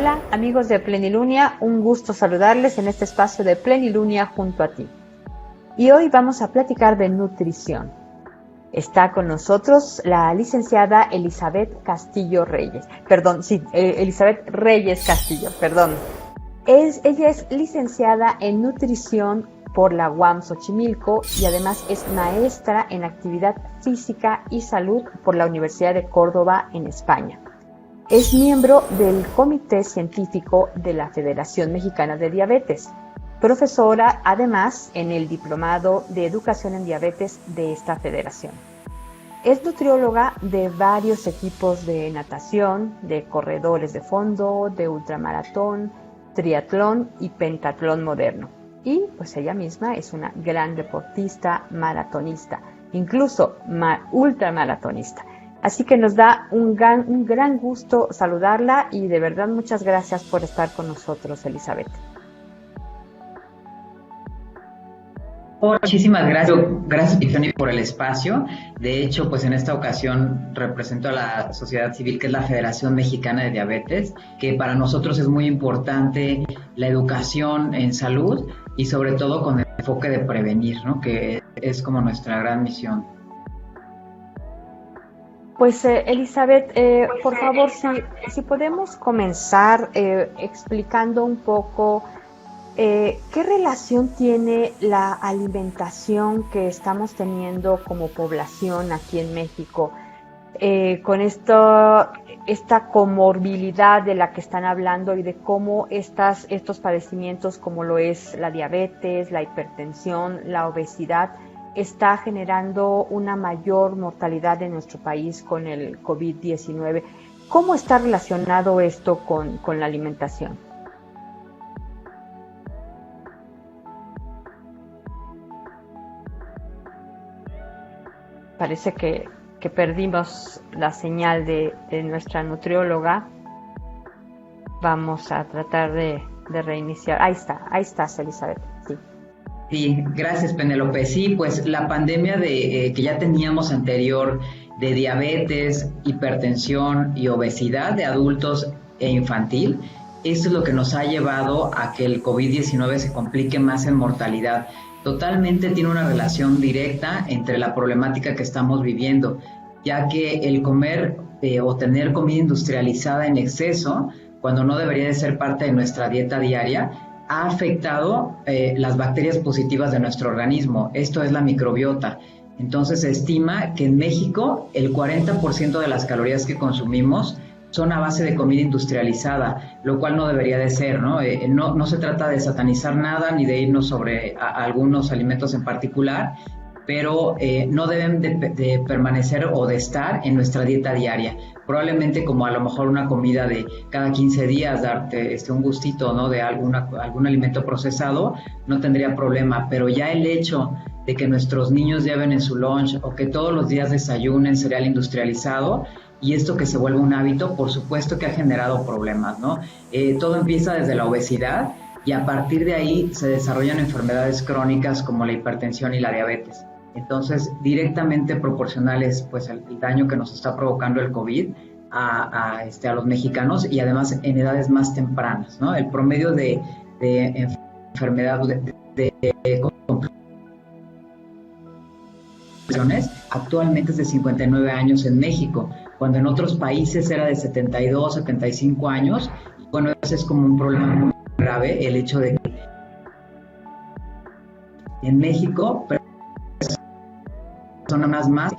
Hola amigos de Plenilunia, un gusto saludarles en este espacio de Plenilunia junto a ti. Y hoy vamos a platicar de nutrición. Está con nosotros la licenciada Elizabeth Castillo Reyes. Elizabeth Reyes Castillo, perdón. Ella es licenciada en nutrición por la UAM Xochimilco y además es maestra en actividad física y salud por la Universidad de Córdoba en España. Es miembro del Comité Científico de la Federación Mexicana de Diabetes, profesora además en el Diplomado de Educación en Diabetes de esta federación. Es nutrióloga de varios equipos de natación, de corredores de fondo, de ultramaratón, triatlón y pentatlón moderno. Y pues ella misma es una gran deportista maratonista, incluso ultramaratonista. Así que nos da un gran gusto saludarla y de verdad muchas gracias por estar con nosotros, Elizabeth. Muchísimas gracias Tiffany por el espacio. De hecho, pues en esta ocasión represento a la sociedad civil, que es la Federación Mexicana de Diabetes, que para nosotros es muy importante la educación en salud y sobre todo con el enfoque de prevenir, ¿no? Que es como nuestra gran misión. Pues Elizabeth, por favor, si podemos comenzar explicando un poco ¿qué relación tiene la alimentación que estamos teniendo como población aquí en México con esta comorbilidad de la que están hablando y de cómo estos padecimientos como lo es la diabetes, la hipertensión, la obesidad, está generando una mayor mortalidad en nuestro país con el COVID-19? ¿Cómo está relacionado esto con la alimentación? Parece que perdimos la señal de nuestra nutrióloga. Vamos a tratar de reiniciar. Ahí estás, Elizabeth. Sí, gracias, Penélope. Sí, pues la pandemia que ya teníamos anterior de diabetes, hipertensión y obesidad de adultos e infantil, eso es lo que nos ha llevado a que el COVID-19 se complique más en mortalidad. Totalmente tiene una relación directa entre la problemática que estamos viviendo, ya que el comer o tener comida industrializada en exceso, cuando no debería de ser parte de nuestra dieta diaria, ha afectado las bacterias positivas de nuestro organismo. Esto es la microbiota. Entonces se estima que en México el 40% de las calorías que consumimos son a base de comida industrializada, lo cual no debería de ser, ¿no? No se trata de satanizar nada ni de irnos sobre algunos alimentos en particular, pero no deben de permanecer o de estar en nuestra dieta diaria. Probablemente como a lo mejor una comida de cada 15 días, darte un gustito, ¿no? De algún alimento procesado, no tendría problema, pero ya el hecho de que nuestros niños lleven en su lunch o que todos los días desayunen cereal industrializado, y esto que se vuelve un hábito, por supuesto que ha generado problemas, ¿no? Todo empieza desde la obesidad y a partir de ahí se desarrollan enfermedades crónicas como la hipertensión y la diabetes. Entonces, directamente proporcionales pues el daño que nos está provocando el COVID a los mexicanos y además en edades más tempranas, ¿no? El promedio de enfermedad de complicaciones actualmente es de 59 años en México, cuando en otros países era de 72, 75 años. Bueno, ese es como un problema muy grave, el hecho de que en México personas más.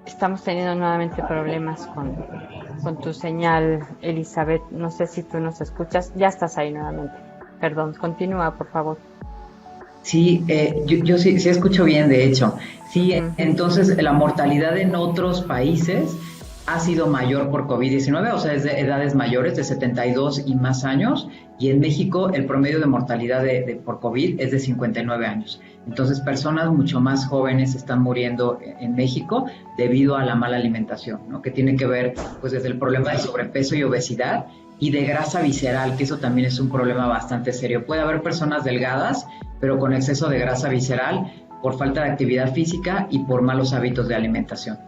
Estamos teniendo nuevamente problemas con tu señal, Elizabeth. No sé si tú nos escuchas. Ya estás ahí nuevamente. Perdón, continúa, por favor. Sí, yo sí escucho bien, de hecho. Sí, entonces la mortalidad en otros países ha sido mayor por COVID-19, o sea, es de edades mayores, de 72 y más años, y en México el promedio de mortalidad por COVID es de 59 años. Entonces, personas mucho más jóvenes están muriendo en México debido a la mala alimentación, ¿no? Que tiene que ver, pues, desde el problema de sobrepeso y obesidad y de grasa visceral, que eso también es un problema bastante serio. Puede haber personas delgadas, pero con exceso de grasa visceral por falta de actividad física y por malos hábitos de alimentación.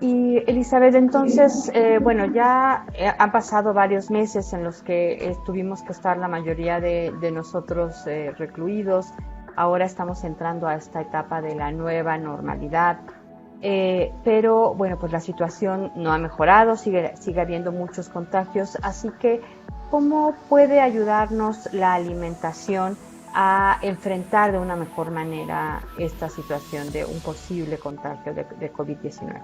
Y Elizabeth, entonces, bueno, ya han pasado varios meses en los que tuvimos que estar la mayoría de nosotros recluidos. Ahora estamos entrando a esta etapa de la nueva normalidad. Pero bueno, pues la situación no ha mejorado, sigue habiendo muchos contagios, así que ¿cómo puede ayudarnos la alimentación a enfrentar de una mejor manera esta situación de un posible contagio de COVID-19?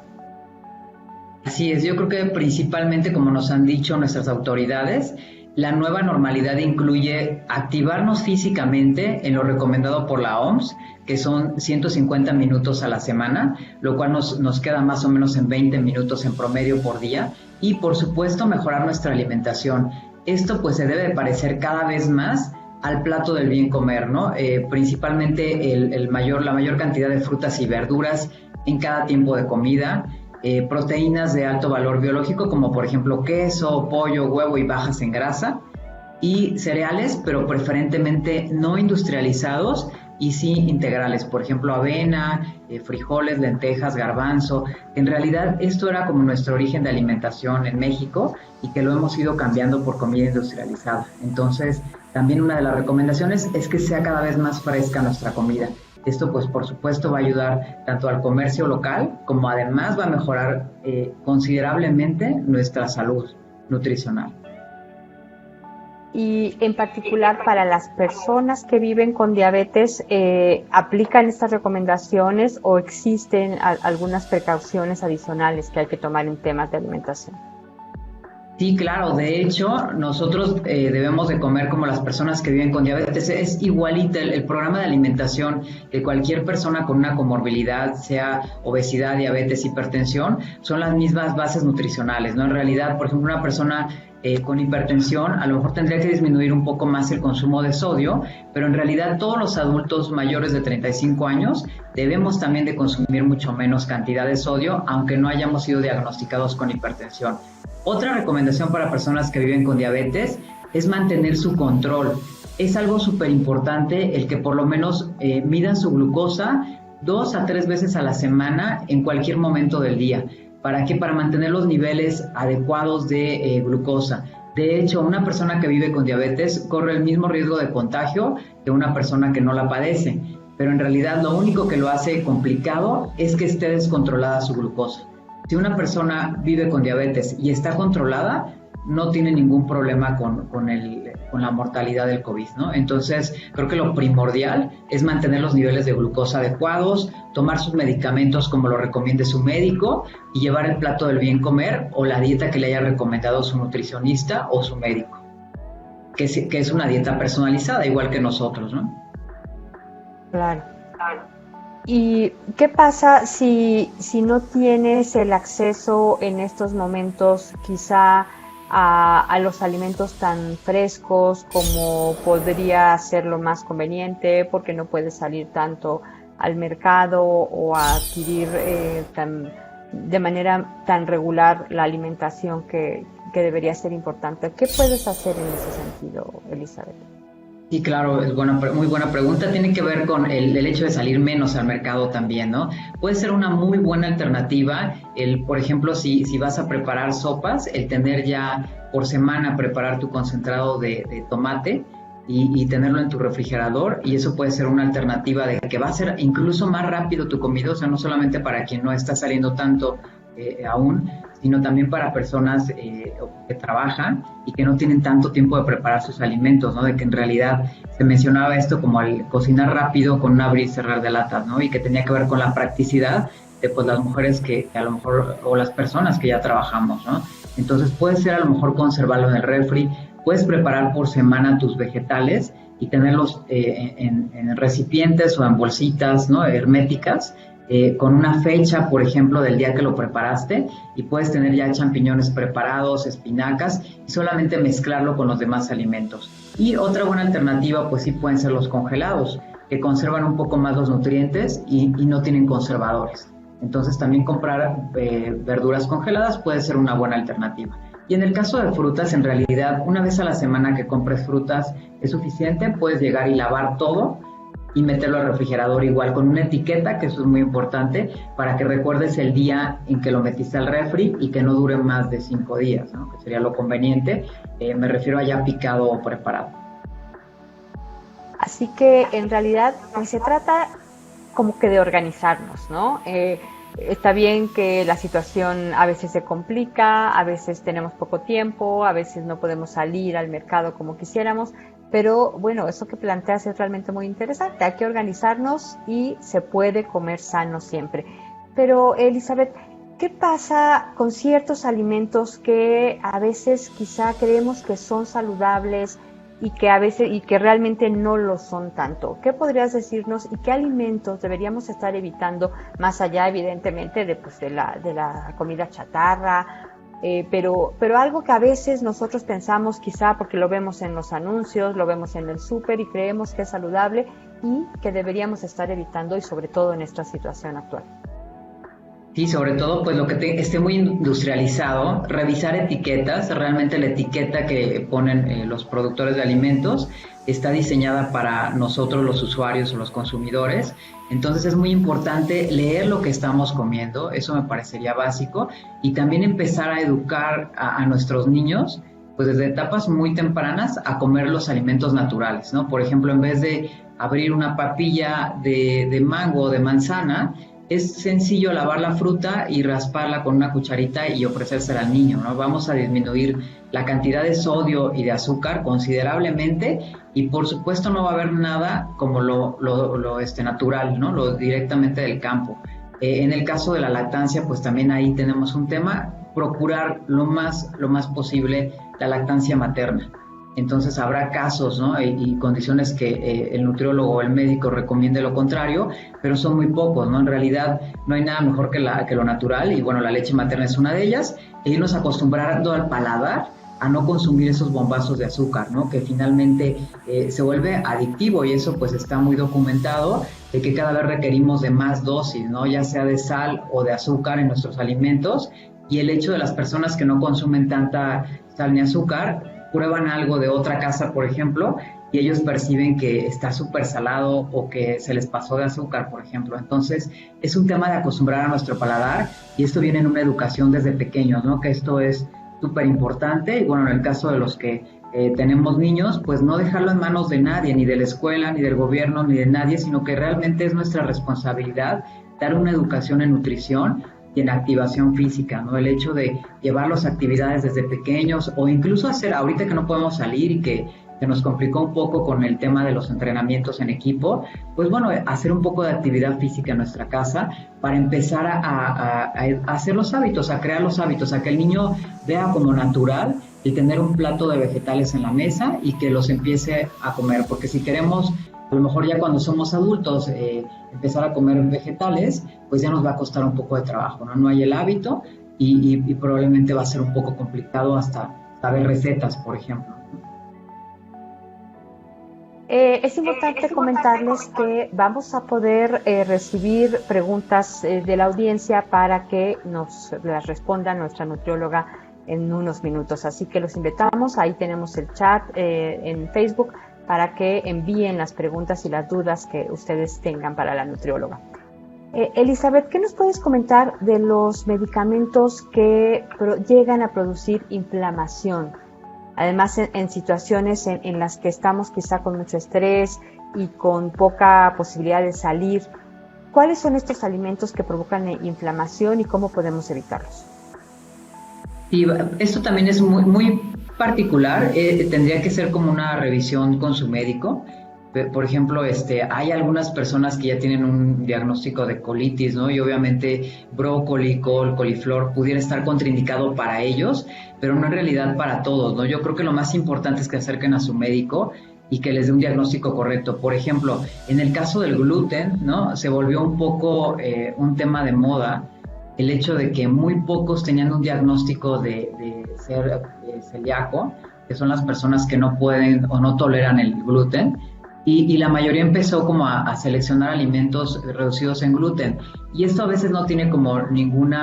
Así es, yo creo que principalmente, como nos han dicho nuestras autoridades, la nueva normalidad incluye activarnos físicamente en lo recomendado por la OMS, que son 150 minutos a la semana, lo cual nos queda más o menos en 20 minutos en promedio por día, y por supuesto mejorar nuestra alimentación. Esto pues se debe parecer cada vez más al plato del bien comer, ¿no? Principalmente la mayor cantidad de frutas y verduras en cada tiempo de comida, proteínas de alto valor biológico, como por ejemplo queso, pollo, huevo y bajas en grasa, y cereales, pero preferentemente no industrializados y sí integrales, por ejemplo avena, frijoles, lentejas, garbanzo. En realidad esto era como nuestro origen de alimentación en México y que lo hemos ido cambiando por comida industrializada. Entonces, también una de las recomendaciones es que sea cada vez más fresca nuestra comida. Esto pues por supuesto va a ayudar tanto al comercio local como además va a mejorar considerablemente nuestra salud nutricional. Y en particular para las personas que viven con diabetes, ¿aplican estas recomendaciones o existen algunas precauciones adicionales que hay que tomar en temas de alimentación? Sí, claro. De hecho, nosotros debemos de comer como las personas que viven con diabetes. Es igualito el programa de alimentación que cualquier persona con una comorbilidad, sea obesidad, diabetes, hipertensión, son las mismas bases nutricionales, ¿no? En realidad, por ejemplo, una persona con hipertensión a lo mejor tendría que disminuir un poco más el consumo de sodio, pero en realidad todos los adultos mayores de 35 años debemos también de consumir mucho menos cantidad de sodio, aunque no hayamos sido diagnosticados con hipertensión. Otra recomendación para personas que viven con diabetes es mantener su control. Es algo súper importante el que por lo menos midan su glucosa 2 a 3 veces a la semana en cualquier momento del día. ¿Para qué? Para mantener los niveles adecuados de glucosa. De hecho, una persona que vive con diabetes corre el mismo riesgo de contagio que una persona que no la padece. Pero en realidad lo único que lo hace complicado es que esté descontrolada su glucosa. Si una persona vive con diabetes y está controlada, no tiene ningún problema con la mortalidad del COVID, ¿no? Entonces, creo que lo primordial es mantener los niveles de glucosa adecuados, tomar sus medicamentos como lo recomiende su médico y llevar el plato del bien comer o la dieta que le haya recomendado su nutricionista o su médico, que es una dieta personalizada, igual que nosotros, ¿no? Claro. ¿Y qué pasa si no tienes el acceso en estos momentos quizá a los alimentos tan frescos como podría ser lo más conveniente porque no puedes salir tanto al mercado o a adquirir de manera tan regular la alimentación que debería ser importante? ¿Qué puedes hacer en ese sentido, Elizabeth? Sí, claro, es muy buena pregunta. Tiene que ver con el hecho de salir menos al mercado también, ¿no? Puede ser una muy buena alternativa por ejemplo, si vas a preparar sopas, el tener ya por semana preparar tu concentrado de tomate y tenerlo en tu refrigerador, y eso puede ser una alternativa de que va a ser incluso más rápido tu comida, o sea, no solamente para quien no está saliendo tanto aún, sino también para personas que trabajan y que no tienen tanto tiempo de preparar sus alimentos, ¿no? De que en realidad se mencionaba esto como al cocinar rápido con un abrir y cerrar de latas, ¿no? Y que tenía que ver con la practicidad de pues las mujeres que a lo mejor, o las personas que ya trabajamos, ¿no? Entonces puede ser a lo mejor conservarlo en el refri, puedes preparar por semana tus vegetales y tenerlos en recipientes o en bolsitas, ¿no? Herméticas, con una fecha, por ejemplo, del día que lo preparaste, y puedes tener ya champiñones preparados, espinacas, y solamente mezclarlo con los demás alimentos. Y otra buena alternativa, pues sí pueden ser los congelados, que conservan un poco más los nutrientes y no tienen conservadores. Entonces también comprar verduras congeladas puede ser una buena alternativa. Y en el caso de frutas, en realidad, una vez a la semana que compres frutas es suficiente, puedes llegar y lavar todo, y meterlo al refrigerador igual con una etiqueta, que eso es muy importante, para que recuerdes el día en que lo metiste al refri y que no dure más de 5 días, ¿no? Que sería lo conveniente. Me refiero a ya picado o preparado. Así que en realidad pues se trata como que de organizarnos, ¿no? Está bien que la situación a veces se complica, a veces tenemos poco tiempo, a veces no podemos salir al mercado como quisiéramos, pero bueno, eso que planteas es realmente muy interesante. Hay que organizarnos y se puede comer sano siempre. Pero Elizabeth, ¿qué pasa con ciertos alimentos que a veces quizá creemos que son saludables y que a veces y que realmente no lo son tanto? ¿Qué podrías decirnos y qué alimentos deberíamos estar evitando, más allá evidentemente de la comida chatarra, pero algo que a veces nosotros pensamos, quizá porque lo vemos en los anuncios, lo vemos en el súper y creemos que es saludable y que deberíamos estar evitando, y sobre todo en esta situación actual? Sí, sobre todo, pues lo que esté muy industrializado, revisar etiquetas. Realmente la etiqueta que ponen los productores de alimentos está diseñada para nosotros los usuarios o los consumidores. Entonces es muy importante leer lo que estamos comiendo, eso me parecería básico, y también empezar a educar a nuestros niños, pues desde etapas muy tempranas, a comer los alimentos naturales, ¿no? Por ejemplo, en vez de abrir una papilla de mango o de manzana, es sencillo lavar la fruta y rasparla con una cucharita y ofrecérsela al niño, ¿no? Vamos a disminuir la cantidad de sodio y de azúcar considerablemente, y por supuesto no va a haber nada como lo natural, ¿no? Lo directamente del campo. En el caso de la lactancia, pues también ahí tenemos un tema, procurar lo más posible la lactancia materna. Entonces habrá casos, ¿no? y condiciones que el nutriólogo o el médico recomiende lo contrario, pero son muy pocos, ¿no? En realidad no hay nada mejor que lo natural, y bueno, la leche materna es una de ellas, e irnos acostumbrando al paladar a no consumir esos bombazos de azúcar, ¿no? Que finalmente se vuelve adictivo, y eso pues está muy documentado, de que cada vez requerimos de más dosis, ¿no? Ya sea de sal o de azúcar en nuestros alimentos, y el hecho de las personas que no consumen tanta sal ni azúcar, prueban algo de otra casa, por ejemplo, y ellos perciben que está súper salado o que se les pasó de azúcar, por ejemplo. Entonces, es un tema de acostumbrar a nuestro paladar, y esto viene en una educación desde pequeños, ¿no? Que esto es súper importante, y bueno, en el caso de los que tenemos niños, pues no dejarlo en manos de nadie, ni de la escuela, ni del gobierno, ni de nadie, sino que realmente es nuestra responsabilidad dar una educación en nutrición y en activación física, ¿no? El hecho de llevarlos a actividades desde pequeños, o incluso hacer, ahorita que no podemos salir y que nos complicó un poco con el tema de los entrenamientos en equipo, pues bueno, hacer un poco de actividad física en nuestra casa para empezar a hacer los hábitos, a crear los hábitos, a que el niño vea como natural el tener un plato de vegetales en la mesa y que los empiece a comer, porque si queremos a lo mejor ya cuando somos adultos empezar a comer vegetales, pues ya nos va a costar un poco de trabajo, ¿no? No hay el hábito, y probablemente va a ser un poco complicado hasta saber recetas, por ejemplo. Es importante comentarles que vamos a poder recibir preguntas de la audiencia para que nos las responda nuestra nutrióloga en unos minutos. Así que los invitamos, ahí tenemos el chat en Facebook, para que envíen las preguntas y las dudas que ustedes tengan para la nutrióloga. Elizabeth, ¿qué nos puedes comentar de los medicamentos que llegan a producir inflamación? Además, en situaciones en las que estamos quizá con mucho estrés y con poca posibilidad de salir, ¿cuáles son estos alimentos que provocan inflamación y cómo podemos evitarlos? Sí, esto también es muy particular, tendría que ser como una revisión con su médico. Por ejemplo, hay algunas personas que ya tienen un diagnóstico de colitis, ¿no? Y obviamente brócoli, coliflor pudiera estar contraindicado para ellos, pero no en realidad para todos, ¿no? Yo creo que lo más importante es que acerquen a su médico y que les dé un diagnóstico correcto. Por ejemplo, en el caso del gluten, ¿no? Se volvió un poco un tema de moda el hecho de que muy pocos tenían un diagnóstico de ser celíaco, que son las personas que no pueden o no toleran el gluten, y la mayoría empezó como a seleccionar alimentos reducidos en gluten, y esto a veces no tiene como ningún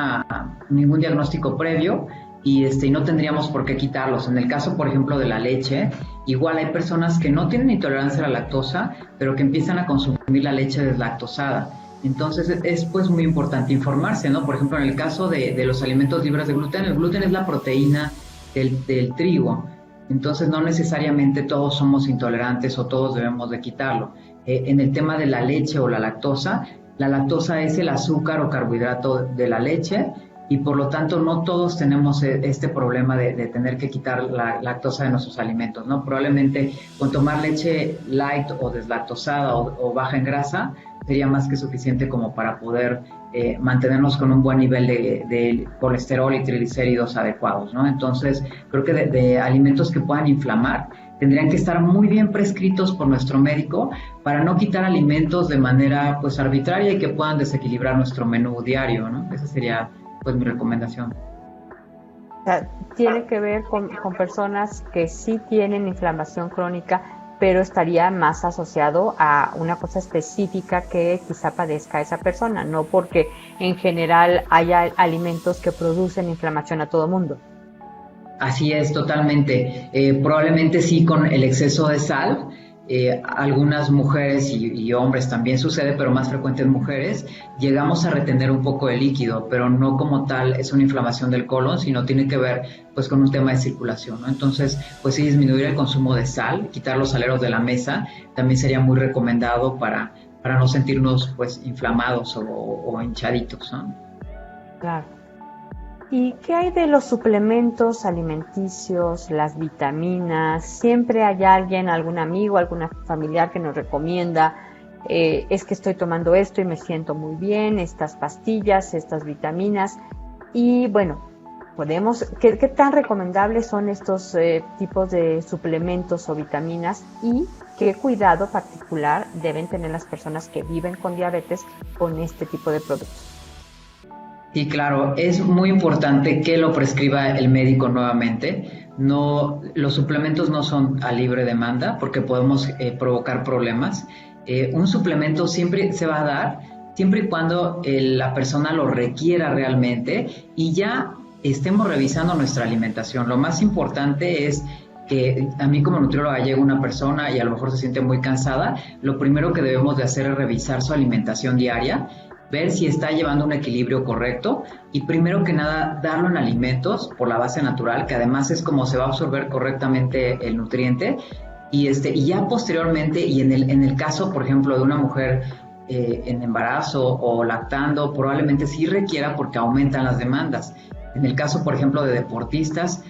diagnóstico previo, y no tendríamos por qué quitarlos. En el caso, por ejemplo, de la leche, Igual hay personas que no tienen intolerancia a la lactosa, pero que empiezan a consumir la leche deslactosada. Entonces es pues muy importante informarse, ¿no? Por ejemplo, en el caso de los alimentos libres de gluten, el gluten es la proteína del trigo. Entonces no necesariamente todos somos intolerantes o todos debemos de quitarlo. En el tema de la leche o la lactosa es el azúcar o carbohidrato de la leche y por lo tanto no todos tenemos este problema de tener que quitar la lactosa de nuestros alimentos, ¿no? Probablemente con tomar leche light o deslactosada o baja en grasa sería más que suficiente como para poder mantenernos con un buen nivel de colesterol y triglicéridos adecuados, ¿no? Entonces, creo que de alimentos que puedan inflamar tendrían que estar muy bien prescritos por nuestro médico para no quitar alimentos de manera pues arbitraria y que puedan desequilibrar nuestro menú diario, ¿no? Esa sería pues mi recomendación. O sea, tiene que ver con personas que sí tienen inflamación crónica, pero estaría más asociado a una cosa específica que quizá padezca esa persona, no porque en general haya alimentos que producen inflamación a todo mundo. Así es, totalmente. Probablemente sí con el exceso de sal. Algunas mujeres y hombres también sucede, pero más frecuente en mujeres, llegamos a retener un poco de líquido, pero no como tal es una inflamación del colon, sino tiene que ver pues con un tema de circulación, ¿no? Entonces, pues sí, disminuir el consumo de sal, quitar los saleros de la mesa, también sería muy recomendado para no sentirnos pues inflamados o hinchaditos, ¿no? Claro. ¿Y qué hay de los suplementos alimenticios, las vitaminas? Siempre hay alguien, algún amigo, alguna familiar que nos recomienda, es que estoy tomando esto y me siento muy bien, estas pastillas, estas vitaminas. Y bueno, ¿qué tan recomendables son estos tipos de suplementos o vitaminas? Y qué cuidado particular deben tener las personas que viven con diabetes con este tipo de productos. Sí, claro, es muy importante que lo prescriba el médico nuevamente. No, los suplementos no son a libre demanda porque podemos provocar problemas. Un suplemento siempre se va a dar siempre y cuando la persona lo requiera realmente y ya estemos revisando nuestra alimentación. Lo más importante es que a mí como nutrióloga llega una persona y a lo mejor se siente muy cansada, lo primero que debemos de hacer es revisar su alimentación diaria, ver si está llevando un equilibrio correcto y primero que nada darlo en alimentos por la base natural, que además es como se va a absorber correctamente el nutriente y ya posteriormente y en el caso por ejemplo de una mujer en embarazo o lactando probablemente sí requiera porque aumentan las demandas. En el caso por ejemplo de deportistas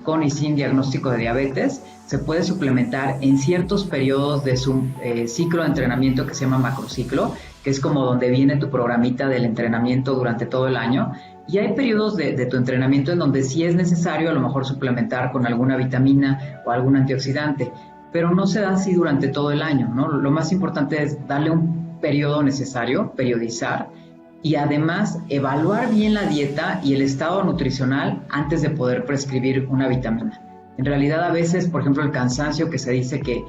con y sin diagnóstico de diabetes se puede suplementar en ciertos periodos de su ciclo de entrenamiento que se llama macrociclo, que es como donde viene tu programita del entrenamiento durante todo el año. Y hay periodos de tu entrenamiento en donde sí es necesario a lo mejor suplementar con alguna vitamina o algún antioxidante, pero no se da así durante todo el año, ¿no? Lo más importante es darle un periodo necesario, periodizar, y además evaluar bien la dieta y el estado nutricional antes de poder prescribir una vitamina. En realidad a veces, por ejemplo, el cansancio que se dice que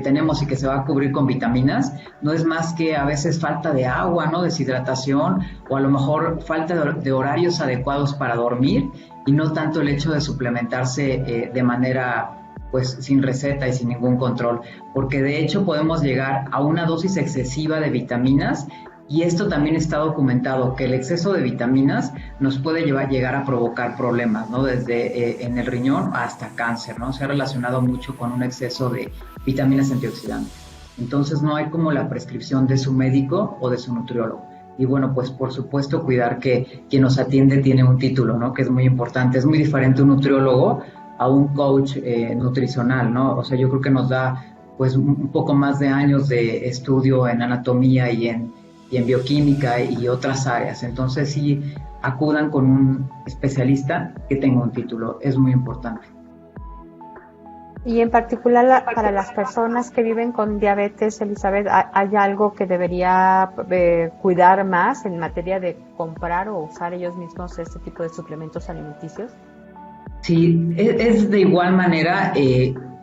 tenemos y que se va a cubrir con vitaminas, no es más que a veces falta de agua, ¿no? Deshidratación o a lo mejor falta de horarios adecuados para dormir y no tanto el hecho de suplementarse de manera pues sin receta y sin ningún control, porque de hecho podemos llegar a una dosis excesiva de vitaminas. Y esto también está documentado, que el exceso de vitaminas nos puede llegar a provocar problemas, ¿no? Desde en el riñón hasta cáncer, ¿no? Se ha relacionado mucho con un exceso de vitaminas antioxidantes. Entonces no hay como la prescripción de su médico o de su nutriólogo. Y bueno, pues por supuesto cuidar que quien nos atiende tiene un título, ¿no? Que es muy importante. Es muy diferente un nutriólogo a un coach nutricional, ¿no? O sea, yo creo que nos da pues un poco más de años de estudio en anatomía y en bioquímica y otras áreas. Entonces sí, acudan con un especialista que tenga un título, es muy importante. Y en particular para las personas que viven con diabetes, Elizabeth, ¿hay algo que debería cuidar más en materia de comprar o usar ellos mismos este tipo de suplementos alimenticios? Sí, es de igual manera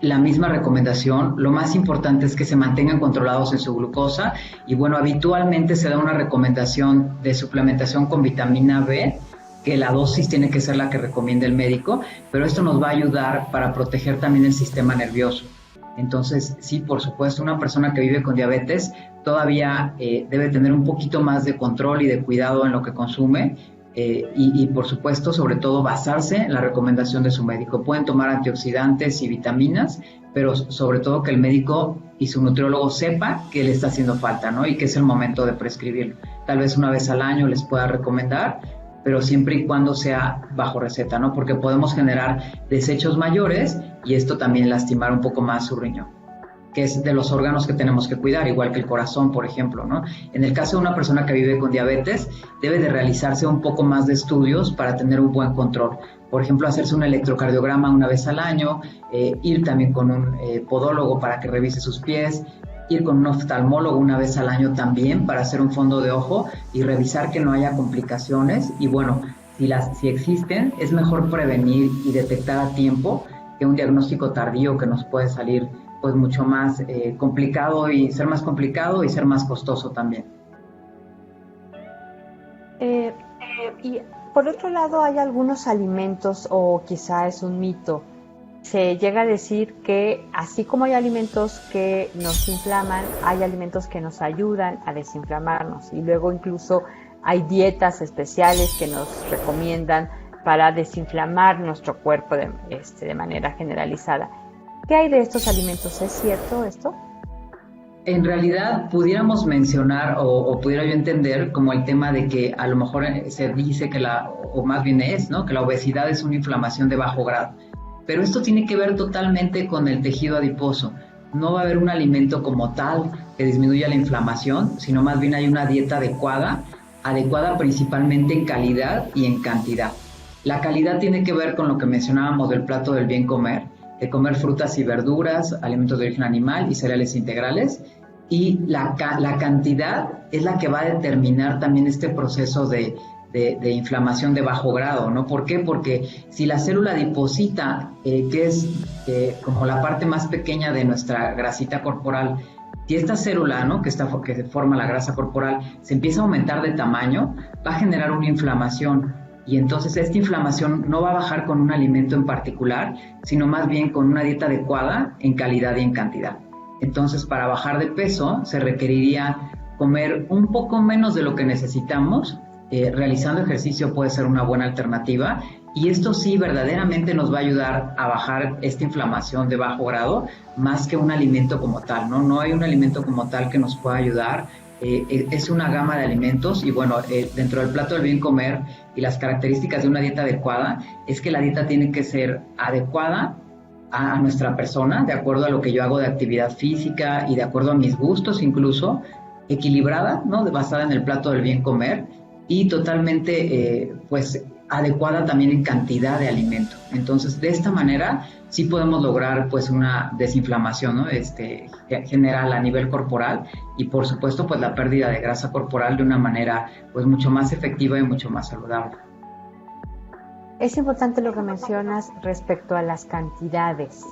la misma recomendación. Lo más importante es que se mantengan controlados en su glucosa y bueno, habitualmente se da una recomendación de suplementación con vitamina B que la dosis tiene que ser la que recomienda el médico, pero esto nos va a ayudar para proteger también el sistema nervioso. Entonces, sí, por supuesto, una persona que vive con diabetes todavía debe tener un poquito más de control y de cuidado en lo que consume y, por supuesto, sobre todo, basarse en la recomendación de su médico. Pueden tomar antioxidantes y vitaminas, pero sobre todo que el médico y su nutriólogo sepa que le está haciendo falta, ¿no? Y que es el momento de prescribirlo. Tal vez una vez al año les pueda recomendar, pero siempre y cuando sea bajo receta, ¿no? Porque podemos generar desechos mayores y esto también lastimar un poco más su riñón, que es de los órganos que tenemos que cuidar, igual que el corazón, por ejemplo, ¿no? En el caso de una persona que vive con diabetes, debe de realizarse un poco más de estudios para tener un buen control. Por ejemplo, hacerse un electrocardiograma una vez al año, ir también con un podólogo para que revise sus pies, ir con un oftalmólogo una vez al año también para hacer un fondo de ojo y revisar que no haya complicaciones. Y bueno, si existen, es mejor prevenir y detectar a tiempo que un diagnóstico tardío que nos puede salir pues mucho más complicado y ser más costoso también. Y por otro lado, hay algunos alimentos, o quizá es un mito, se llega a decir que así como hay alimentos que nos inflaman, hay alimentos que nos ayudan a desinflamarnos, y luego incluso hay dietas especiales que nos recomiendan para desinflamar nuestro cuerpo de manera generalizada. ¿Qué hay de estos alimentos? ¿Es cierto esto? En realidad pudiéramos mencionar o pudiera yo entender como el tema de que a lo mejor se dice que o más bien es, ¿no? Que la obesidad es una inflamación de bajo grado. Pero esto tiene que ver totalmente con el tejido adiposo. No va a haber un alimento como tal que disminuya la inflamación, sino más bien hay una dieta adecuada principalmente en calidad y en cantidad. La calidad tiene que ver con lo que mencionábamos del plato del bien comer, de comer frutas y verduras, alimentos de origen animal y cereales integrales, y la cantidad es la que va a determinar también este proceso de inflamación de bajo grado, ¿no? ¿Por qué? Porque si la célula adiposita, que es como la parte más pequeña de nuestra grasita corporal, si esta célula, ¿no? que forma la grasa corporal, se empieza a aumentar de tamaño, va a generar una inflamación. Y entonces esta inflamación no va a bajar con un alimento en particular, sino más bien con una dieta adecuada en calidad y en cantidad. Entonces, para bajar de peso se requeriría comer un poco menos de lo que necesitamos. Realizando ejercicio puede ser una buena alternativa, y esto sí verdaderamente nos va a ayudar a bajar esta inflamación de bajo grado más que un alimento como tal, ¿no? No hay un alimento como tal que nos pueda ayudar. Es una gama de alimentos y bueno, dentro del plato del bien comer y las características de una dieta adecuada es que la dieta tiene que ser adecuada a nuestra persona, de acuerdo a lo que yo hago de actividad física y de acuerdo a mis gustos incluso, equilibrada, ¿no? Basada en el plato del bien comer y totalmente pues adecuada también en cantidad de alimento. Entonces, de esta manera sí podemos lograr pues una desinflamación, ¿no? General a nivel corporal y por supuesto pues la pérdida de grasa corporal de una manera pues mucho más efectiva y mucho más saludable. Es importante lo que mencionas respecto a las cantidades.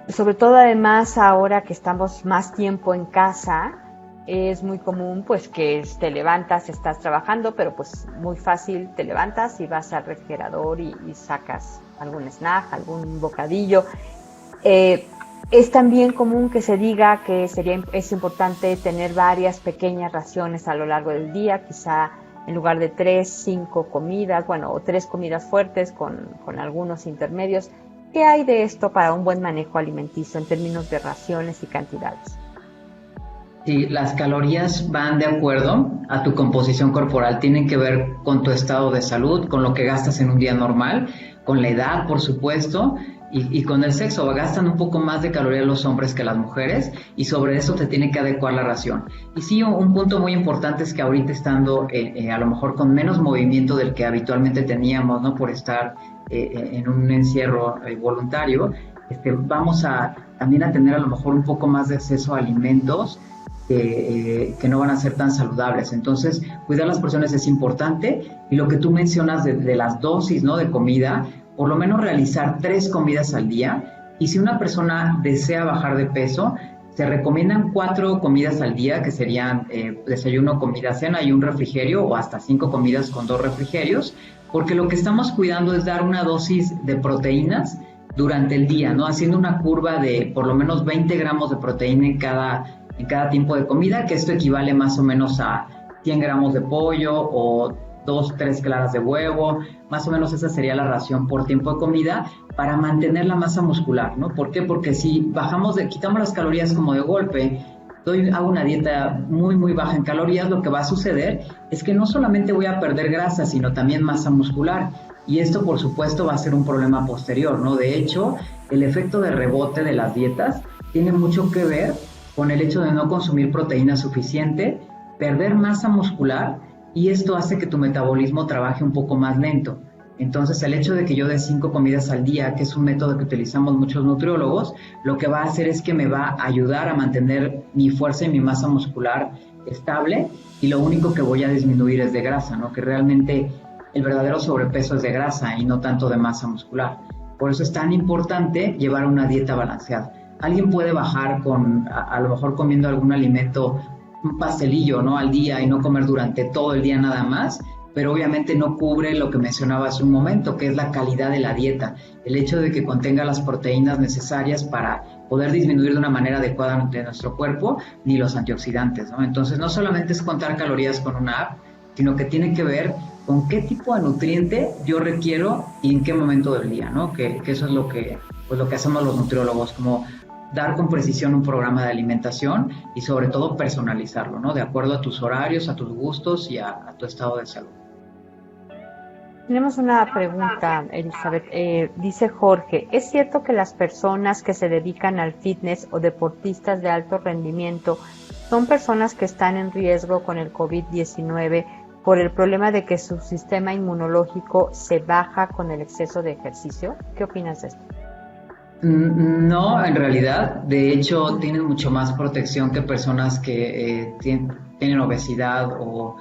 Sobre todo además ahora que estamos más tiempo en casa, es muy común pues que te levantas, estás trabajando, pero pues muy fácil te levantas y vas al refrigerador y sacas algún snack, algún bocadillo. Es también común que se diga que es importante tener varias pequeñas raciones a lo largo del día, quizá en lugar de 3, 5 comidas, o 3 comidas fuertes con algunos intermedios. ¿Qué hay de esto para un buen manejo alimenticio en términos de raciones y cantidades? Sí, las calorías van de acuerdo a tu composición corporal, tienen que ver con tu estado de salud, con lo que gastas en un día normal, con la edad, por supuesto, y con el sexo. Gastan un poco más de calorías los hombres que las mujeres y sobre eso te tiene que adecuar la ración. Y sí, un punto muy importante es que ahorita estando a lo mejor con menos movimiento del que habitualmente teníamos, ¿no? Por estar en un encierro voluntario, vamos también a tener a lo mejor un poco más de acceso a alimentos que no van a ser tan saludables. Entonces, cuidar las porciones es importante y lo que tú mencionas de las dosis, ¿no? De comida, por lo menos realizar 3 comidas al día y si una persona desea bajar de peso, Se recomiendan 4 comidas al día, que serían desayuno, comida, cena y un refrigerio, o hasta 5 comidas con 2 refrigerios, porque lo que estamos cuidando es dar una dosis de proteínas durante el día, ¿no? Haciendo una curva de por lo menos 20 gramos de proteína en cada tiempo de comida, que esto equivale más o menos a 100 gramos de pollo o 2-3 claras de huevo, más o menos esa sería la ración por tiempo de comida para mantener la masa muscular, ¿no? ¿Por qué? Porque si quitamos las calorías como de golpe, hago una dieta muy, muy baja en calorías, lo que va a suceder es que no solamente voy a perder grasa, sino también masa muscular. Y esto, por supuesto, va a ser un problema posterior, ¿no? De hecho, el efecto de rebote de las dietas tiene mucho que ver con el hecho de no consumir proteína suficiente, perder masa muscular, y esto hace que tu metabolismo trabaje un poco más lento. Entonces, el hecho de que yo dé 5 comidas al día, que es un método que utilizamos muchos nutriólogos, lo que va a hacer es que me va a ayudar a mantener mi fuerza y mi masa muscular estable, y lo único que voy a disminuir es de grasa, ¿no? Que realmente el verdadero sobrepeso es de grasa y no tanto de masa muscular. Por eso es tan importante llevar una dieta balanceada. Alguien puede bajar a lo mejor comiendo algún alimento, un pastelillo, ¿no? Al día, y no comer durante todo el día nada más, pero obviamente no cubre lo que mencionaba hace un momento, que es la calidad de la dieta, el hecho de que contenga las proteínas necesarias para poder disminuir de una manera adecuada de nuestro cuerpo, ni los antioxidantes, ¿no? Entonces, no solamente es contar calorías con una app, sino que tiene que ver con qué tipo de nutriente yo requiero y en qué momento del día, ¿no? Que eso es lo que hacemos los nutriólogos, como dar con precisión un programa de alimentación y sobre todo personalizarlo, ¿no? De acuerdo a tus horarios, a tus gustos y a tu estado de salud. Tenemos una pregunta, Elizabeth. Dice Jorge, ¿es cierto que las personas que se dedican al fitness o deportistas de alto rendimiento son personas que están en riesgo con el COVID-19 por el problema de que su sistema inmunológico se baja con el exceso de ejercicio? ¿Qué opinas de esto? No, en realidad, de hecho, tienen mucho más protección que personas que tienen obesidad o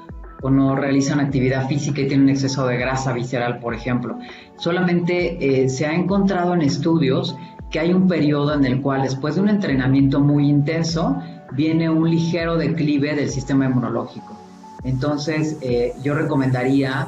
no realizan actividad física y tienen exceso de grasa visceral, por ejemplo. Solamente se ha encontrado en estudios que hay un periodo en el cual, después de un entrenamiento muy intenso, viene un ligero declive del sistema inmunológico. Entonces, yo recomendaría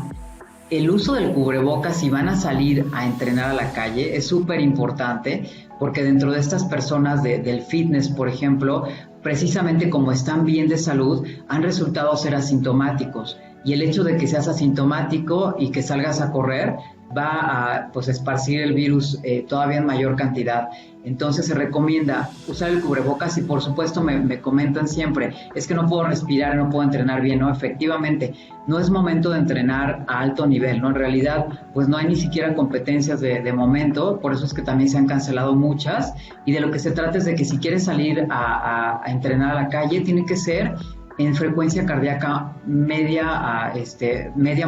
el uso del cubrebocas si van a salir a entrenar a la calle. Es súper importante porque dentro de estas personas del fitness, por ejemplo, precisamente como están bien de salud, han resultado ser asintomáticos. Y el hecho de que seas asintomático y que salgas a correr va a esparcir el virus todavía en mayor cantidad. Entonces se recomienda usar el cubrebocas y por supuesto me comentan siempre, es que no puedo respirar, no puedo entrenar bien, ¿no? Efectivamente, no es momento de entrenar a alto nivel, ¿no? En realidad, pues no hay ni siquiera competencias de momento, por eso es que también se han cancelado muchas, y de lo que se trata es de que si quieres salir a entrenar a la calle, tiene que ser en frecuencia cardíaca media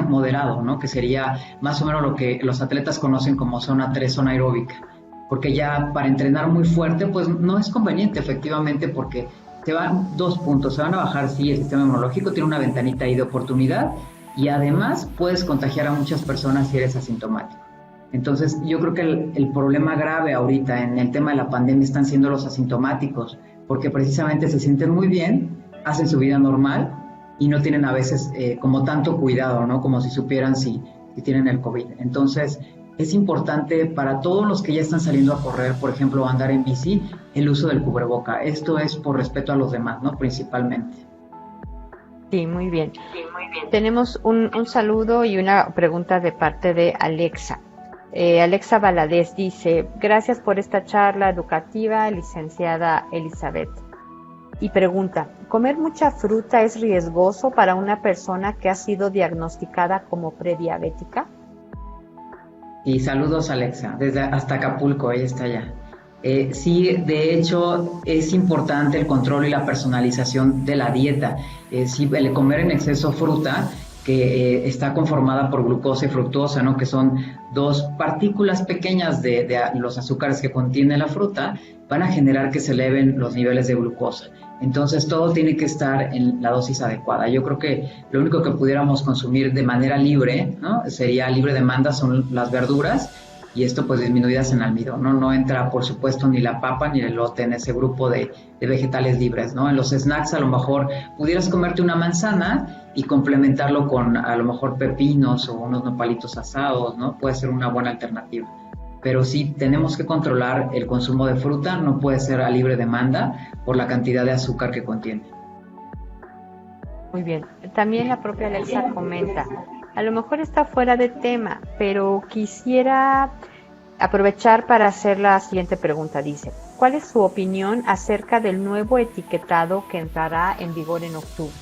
moderado, ¿no? Que sería más o menos lo que los atletas conocen como zona 3, zona aeróbica. Porque ya para entrenar muy fuerte, pues no es conveniente, efectivamente, porque te van 2 puntos. Se van a bajar, sí, el sistema inmunológico tiene una ventanita ahí de oportunidad, y además puedes contagiar a muchas personas si eres asintomático. Entonces, yo creo que el problema grave ahorita en el tema de la pandemia están siendo los asintomáticos, porque precisamente se sienten muy bien, hacen su vida normal y no tienen a veces como tanto cuidado, ¿no? Como si supieran si tienen el COVID. Entonces, es importante para todos los que ya están saliendo a correr, por ejemplo, o andar en bici, el uso del cubreboca. Esto es por respeto a los demás, ¿no? Principalmente. Sí, muy bien. Tenemos un saludo y una pregunta de parte de Alexa. Alexa Valadez dice, gracias por esta charla educativa, licenciada Elizabeth. Y pregunta, ¿comer mucha fruta es riesgoso para una persona que ha sido diagnosticada como prediabética? Y saludos, Alexa, hasta Acapulco, ella está allá. Sí, de hecho, es importante el control y la personalización de la dieta. Sí, el comer en exceso fruta, que está conformada por glucosa y fructosa, ¿no? Que son 2 partículas pequeñas de los azúcares que contiene la fruta, van a generar que se eleven los niveles de glucosa. Entonces, todo tiene que estar en la dosis adecuada. Yo creo que lo único que pudiéramos consumir de manera libre, ¿no? Sería libre demanda, son las verduras, y esto pues disminuidas en almidón, ¿no? No entra, por supuesto, ni la papa ni el elote en ese grupo de vegetales libres, ¿no? En los snacks a lo mejor pudieras comerte una manzana y complementarlo con a lo mejor pepinos o unos nopalitos asados, ¿no? Puede ser una buena alternativa. Pero sí tenemos que controlar el consumo de fruta, no puede ser a libre demanda por la cantidad de azúcar que contiene. Muy bien. También la propia Alexa comenta, a lo mejor está fuera de tema, pero quisiera aprovechar para hacer la siguiente pregunta. Dice, ¿cuál es su opinión acerca del nuevo etiquetado que entrará en vigor en octubre?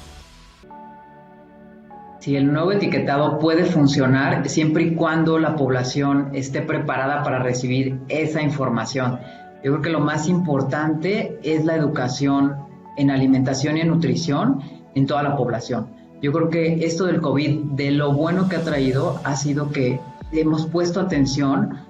Sí, el nuevo etiquetado puede funcionar siempre y cuando la población esté preparada para recibir esa información. Yo creo que lo más importante es la educación en alimentación y en nutrición en toda la población. Yo creo que esto del COVID, de lo bueno que ha traído, ha sido que hemos puesto atención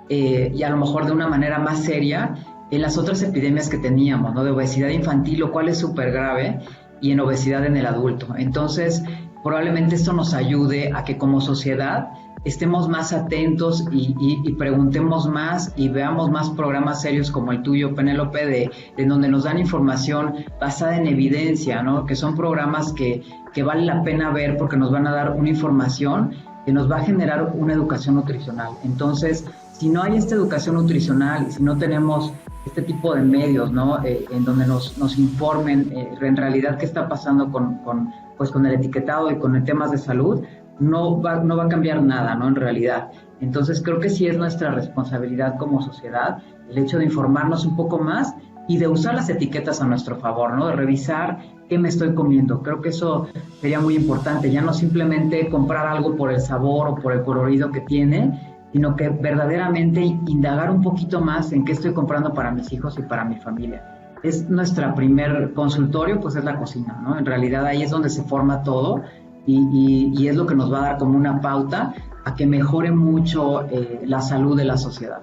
y a lo mejor de una manera más seria en las otras epidemias que teníamos, ¿no? De obesidad infantil, lo cual es súper grave, y en obesidad en el adulto. Entonces, probablemente esto nos ayude a que como sociedad estemos más atentos y preguntemos más y veamos más programas serios como el tuyo, Penélope, de donde nos dan información basada en evidencia, ¿no? Que son programas que vale la pena ver porque nos van a dar una información que nos va a generar una educación nutricional. Entonces, si no hay esta educación nutricional y si no tenemos este tipo de medios, ¿no? En donde nos informen en realidad qué está pasando con el etiquetado y con el temas de salud, no va a cambiar nada, ¿no? En realidad. Entonces creo que sí es nuestra responsabilidad como sociedad el hecho de informarnos un poco más y de usar las etiquetas a nuestro favor, ¿no? De revisar qué me estoy comiendo. Creo que eso sería muy importante, ya no simplemente comprar algo por el sabor o por el colorido que tiene, sino que verdaderamente indagar un poquito más en qué estoy comprando para mis hijos y para mi familia. Es nuestra primer consultorio, pues es la cocina, ¿no? En realidad ahí es donde se forma todo y es lo que nos va a dar como una pauta a que mejore mucho la salud de la sociedad.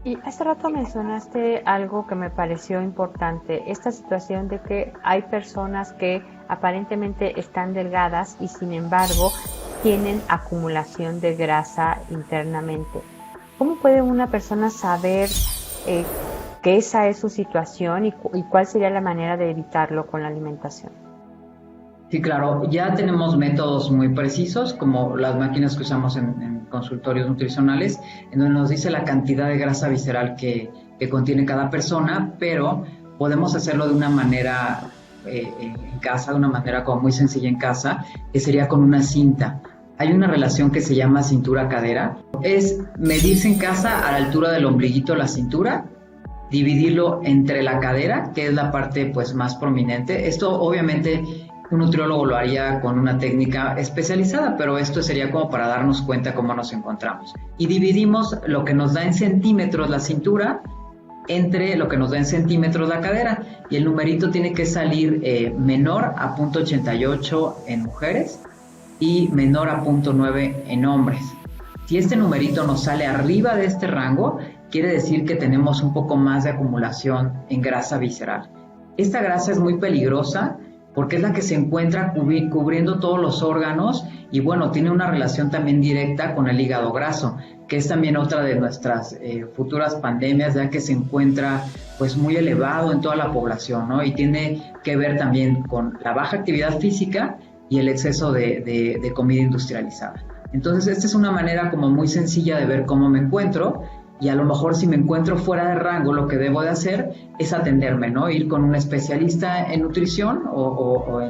Y hace rato mencionaste algo que me pareció importante, esta situación de que hay personas que aparentemente están delgadas y sin embargo tienen acumulación de grasa internamente. ¿Cómo puede una persona saber que esa es su situación y cuál sería la manera de evitarlo con la alimentación? Sí, claro, ya tenemos métodos muy precisos, como las máquinas que usamos en consultorios nutricionales, en donde nos dice la cantidad de grasa visceral que contiene cada persona, pero podemos hacerlo de una manera en casa, de una manera como muy sencilla en casa, que sería con una cinta. Hay una relación que se llama cintura-cadera. Es medirse en casa a la altura del ombliguito de la cintura, dividirlo entre la cadera, que es la parte pues más prominente. Esto obviamente un nutriólogo lo haría con una técnica especializada, pero esto sería como para darnos cuenta cómo nos encontramos. Y dividimos lo que nos da en centímetros la cintura entre lo que nos da en centímetros la cadera, y el numerito tiene que salir menor a 0.88 en mujeres y menor a 0.9 en hombres. Si este numerito nos sale arriba de este rango, quiere decir que tenemos un poco más de acumulación en grasa visceral. Esta grasa es muy peligrosa porque es la que se encuentra cubriendo todos los órganos y bueno, tiene una relación también directa con el hígado graso, que es también otra de nuestras futuras pandemias, ya que se encuentra pues muy elevado en toda la población, ¿no? Y tiene que ver también con la baja actividad física y el exceso de comida industrializada. Entonces, esta es una manera como muy sencilla de ver cómo me encuentro, y a lo mejor si me encuentro fuera de rango, lo que debo de hacer es atenderme, ¿no? Ir con un especialista en nutrición o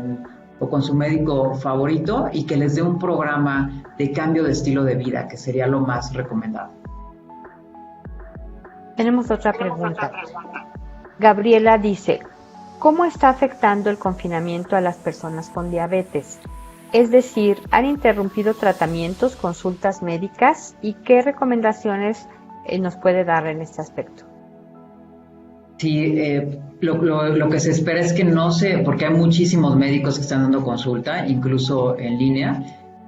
con su médico favorito y que les dé un programa de cambio de estilo de vida, que sería lo más recomendado. Tenemos otra pregunta. Gabriela dice, ¿cómo está afectando el confinamiento a las personas con diabetes? Es decir, ¿han interrumpido tratamientos, consultas médicas? ¿Y qué recomendaciones nos puede dar en este aspecto? Sí, lo que se espera es que no se, porque hay muchísimos médicos que están dando consulta, incluso en línea.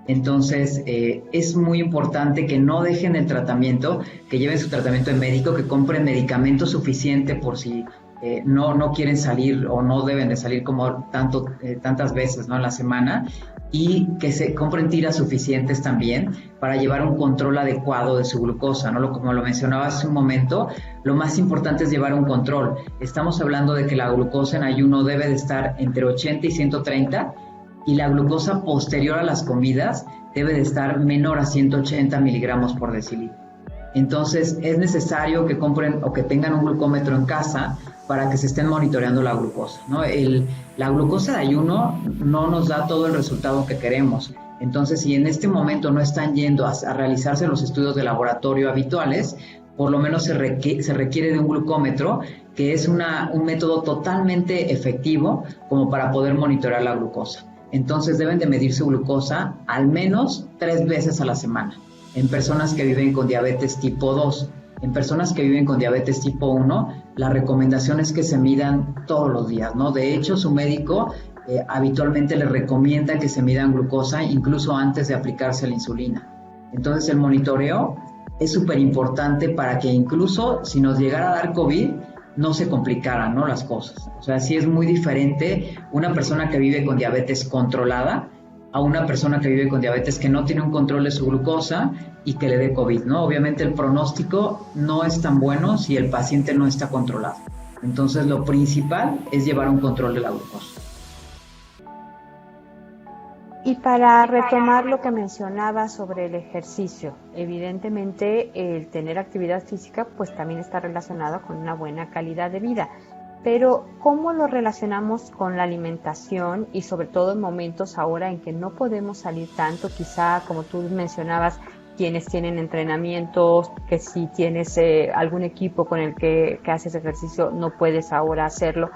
Entonces, es muy importante que no dejen el tratamiento, que lleven su tratamiento de médico, que compren medicamento suficiente por si no quieren salir o no deben de salir como tantas veces, ¿no?, en la semana, y que se compren tiras suficientes también para llevar un control adecuado de su glucosa, ¿no? Como lo mencionaba hace un momento, lo más importante es llevar un control. Estamos hablando de que la glucosa en ayuno debe de estar entre 80 y 130, y la glucosa posterior a las comidas debe de estar menor a 180 miligramos por decilitro. Entonces es necesario que compren o que tengan un glucómetro en casa para que se estén monitoreando la glucosa, ¿no? La glucosa de ayuno no nos da todo el resultado que queremos. Entonces, si en este momento no están yendo a realizarse los estudios de laboratorio habituales, por lo menos se requiere de un glucómetro, que es un método totalmente efectivo como para poder monitorear la glucosa. Entonces deben de medir su glucosa al menos 3 veces a la semana. En personas que viven con diabetes tipo 2, en personas que viven con diabetes tipo 1, la recomendación es que se midan todos los días, ¿no? De hecho, su médico habitualmente les recomienda que se midan glucosa incluso antes de aplicarse la insulina. Entonces, el monitoreo es súper importante para que incluso si nos llegara a dar COVID, no se complicaran, ¿no?, las cosas. O sea, sí es muy diferente una persona que vive con diabetes controlada a una persona que vive con diabetes que no tiene un control de su glucosa y que le dé COVID, ¿no? Obviamente el pronóstico no es tan bueno si el paciente no está controlado. Entonces lo principal es llevar un control de la glucosa. Y para retomar lo que mencionaba sobre el ejercicio, evidentemente el tener actividad física pues también está relacionado con una buena calidad de vida. Pero ¿cómo lo relacionamos con la alimentación y sobre todo en momentos ahora en que no podemos salir tanto? Quizá, como tú mencionabas, quienes tienen entrenamientos, que si tienes algún equipo con el que haces ejercicio, no puedes ahora hacerlo.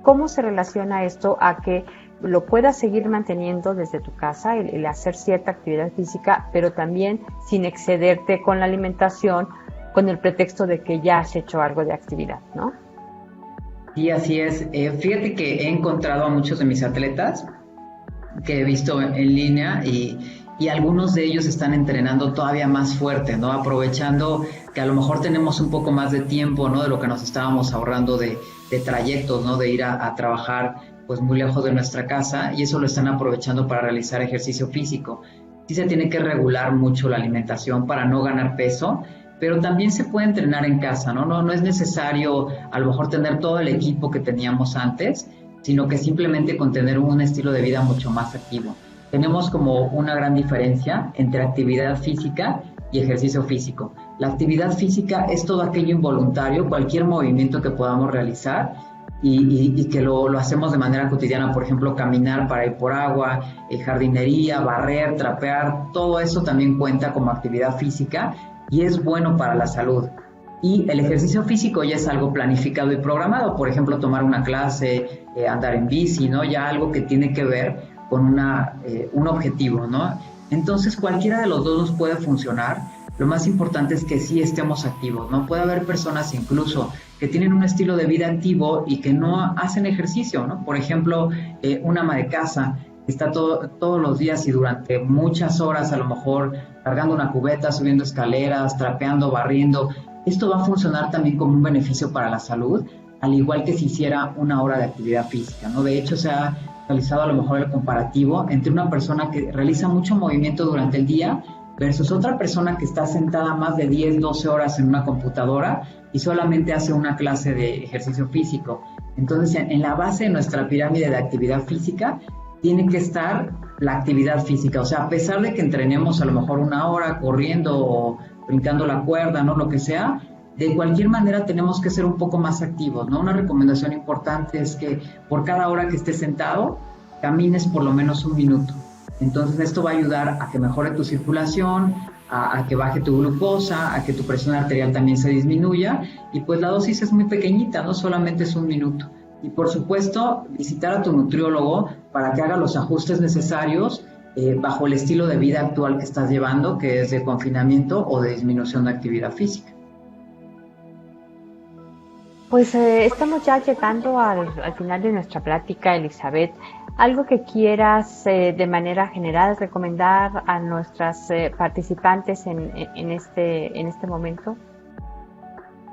¿Cómo se relaciona esto a que lo puedas seguir manteniendo desde tu casa, el hacer cierta actividad física, pero también sin excederte con la alimentación, con el pretexto de que ya has hecho algo de actividad, ¿no? Sí, así es. Fíjate que he encontrado a muchos de mis atletas que he visto en línea y algunos de ellos están entrenando todavía más fuerte, ¿no? Aprovechando que a lo mejor tenemos un poco más de tiempo, ¿no?, de lo que nos estábamos ahorrando de trayectos, ¿no?, de ir a trabajar pues muy lejos de nuestra casa, y eso lo están aprovechando para realizar ejercicio físico. Sí se tiene que regular mucho la alimentación para no ganar peso, pero también se puede entrenar en casa, ¿no? No es necesario a lo mejor tener todo el equipo que teníamos antes, sino que simplemente con tener un estilo de vida mucho más activo. Tenemos como una gran diferencia entre actividad física y ejercicio físico. La actividad física es todo aquello involuntario, cualquier movimiento que podamos realizar y que lo hacemos de manera cotidiana, por ejemplo, caminar para ir por agua, jardinería, barrer, trapear, todo eso también cuenta como actividad física y es bueno para la salud. Y el ejercicio físico ya es algo planificado y programado, por ejemplo, tomar una clase, andar en bici, ¿no? Ya algo que tiene que ver con un objetivo, ¿no? Entonces, cualquiera de los dos nos puede funcionar. Lo más importante es que sí estemos activos, ¿no? Puede haber personas incluso que tienen un estilo de vida activo y que no hacen ejercicio, ¿no? Por ejemplo, una ama de casa está todos los días y durante muchas horas a lo mejor cargando una cubeta, subiendo escaleras, trapeando, barriendo. Esto va a funcionar también como un beneficio para la salud, al igual que si hiciera una hora de actividad física, ¿no? De hecho, se ha realizado a lo mejor el comparativo entre una persona que realiza mucho movimiento durante el día versus otra persona que está sentada más de 10, 12 horas en una computadora y solamente hace una clase de ejercicio físico. Entonces, en la base de nuestra pirámide de actividad física tiene que estar la actividad física. O sea, a pesar de que entrenemos a lo mejor una hora corriendo o brincando la cuerda, ¿no?, lo que sea, de cualquier manera tenemos que ser un poco más activos, ¿no? Una recomendación importante es que por cada hora que estés sentado, camines por lo menos 1 minuto. Entonces esto va a ayudar a que mejore tu circulación, a que baje tu glucosa, a que tu presión arterial también se disminuya, y pues la dosis es muy pequeñita, no solamente es 1 minuto. Y por supuesto, visitar a tu nutriólogo para que haga los ajustes necesarios bajo el estilo de vida actual que estás llevando, que es de confinamiento o de disminución de actividad física. Pues estamos ya llegando al final de nuestra plática, Elizabeth. ¿Algo que quieras de manera general recomendar a nuestras participantes en este momento?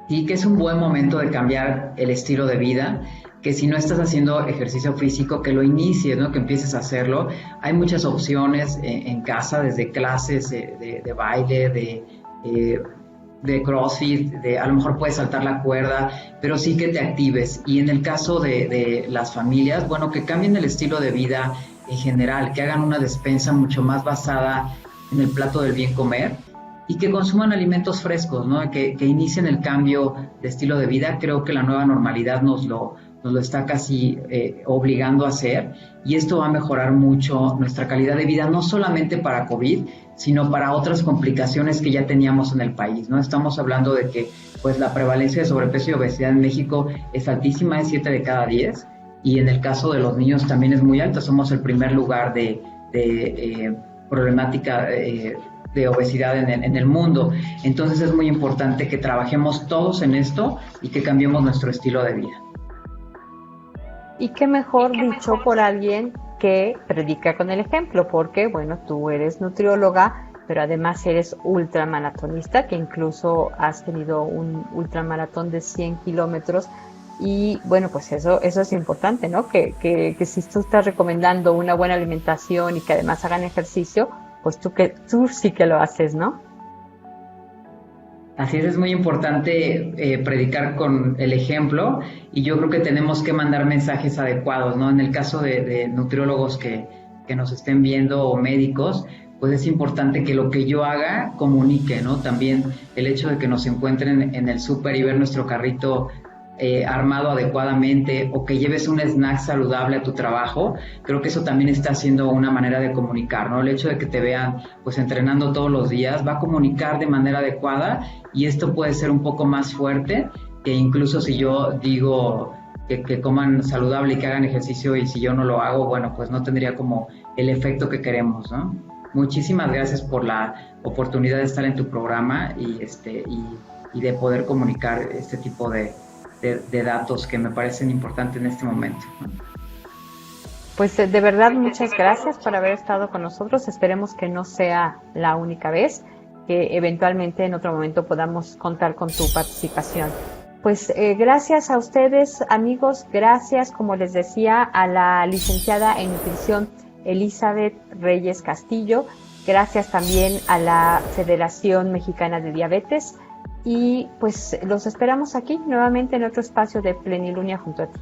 Sí, que es un buen momento de cambiar el estilo de vida, que si no estás haciendo ejercicio físico, que lo inicies, ¿no? Que empieces a hacerlo. Hay muchas opciones en casa, desde clases de baile, de CrossFit, a lo mejor puedes saltar la cuerda, pero sí que te actives. Y en el caso de las familias, bueno, que cambien el estilo de vida en general, que hagan una despensa mucho más basada en el plato del bien comer y que consuman alimentos frescos, ¿no? Que inicien el cambio de estilo de vida. Creo que la nueva normalidad nos lo está casi obligando a hacer, y esto va a mejorar mucho nuestra calidad de vida, no solamente para COVID, sino para otras complicaciones que ya teníamos en el país, ¿no? Estamos hablando de que pues la prevalencia de sobrepeso y obesidad en México es altísima, es 7 de cada 10, y en el caso de los niños también es muy alta. Somos el primer lugar de problemática de obesidad en el mundo. Entonces es muy importante que trabajemos todos en esto y que cambiemos nuestro estilo de vida. Y qué mejor dicho por alguien que predica con el ejemplo, porque, bueno, tú eres nutrióloga, pero además eres ultramaratonista, que incluso has tenido un ultramaratón de 100 kilómetros. Y, bueno, pues eso es importante, ¿no? Que si tú estás recomendando una buena alimentación y que además hagan ejercicio, pues tú sí que lo haces, ¿no? Así es muy importante predicar con el ejemplo, y yo creo que tenemos que mandar mensajes adecuados, ¿no? En el caso de nutriólogos que nos estén viendo o médicos, pues es importante que lo que yo haga comunique, ¿no? También el hecho de que nos encuentren en el súper y ver nuestro carrito armado adecuadamente, o que lleves un snack saludable a tu trabajo, creo que eso también está siendo una manera de comunicar, ¿no? El hecho de que te vean pues entrenando todos los días va a comunicar de manera adecuada, y esto puede ser un poco más fuerte que incluso si yo digo que coman saludable y que hagan ejercicio, y si yo no lo hago, bueno, pues no tendría como el efecto que queremos, ¿no? Muchísimas gracias por la oportunidad de estar en tu programa y de poder comunicar este tipo de datos que me parecen importantes en este momento. Pues de verdad, muchas gracias por haber estado con nosotros. Esperemos que no sea la única vez, que eventualmente en otro momento podamos contar con tu participación. Pues gracias a ustedes, amigos, gracias, como les decía, a la licenciada en nutrición Elizabeth Reyes Castillo, gracias también a la Federación Mexicana de Diabetes, y pues los esperamos aquí nuevamente en otro espacio de Plenilunia junto a ti.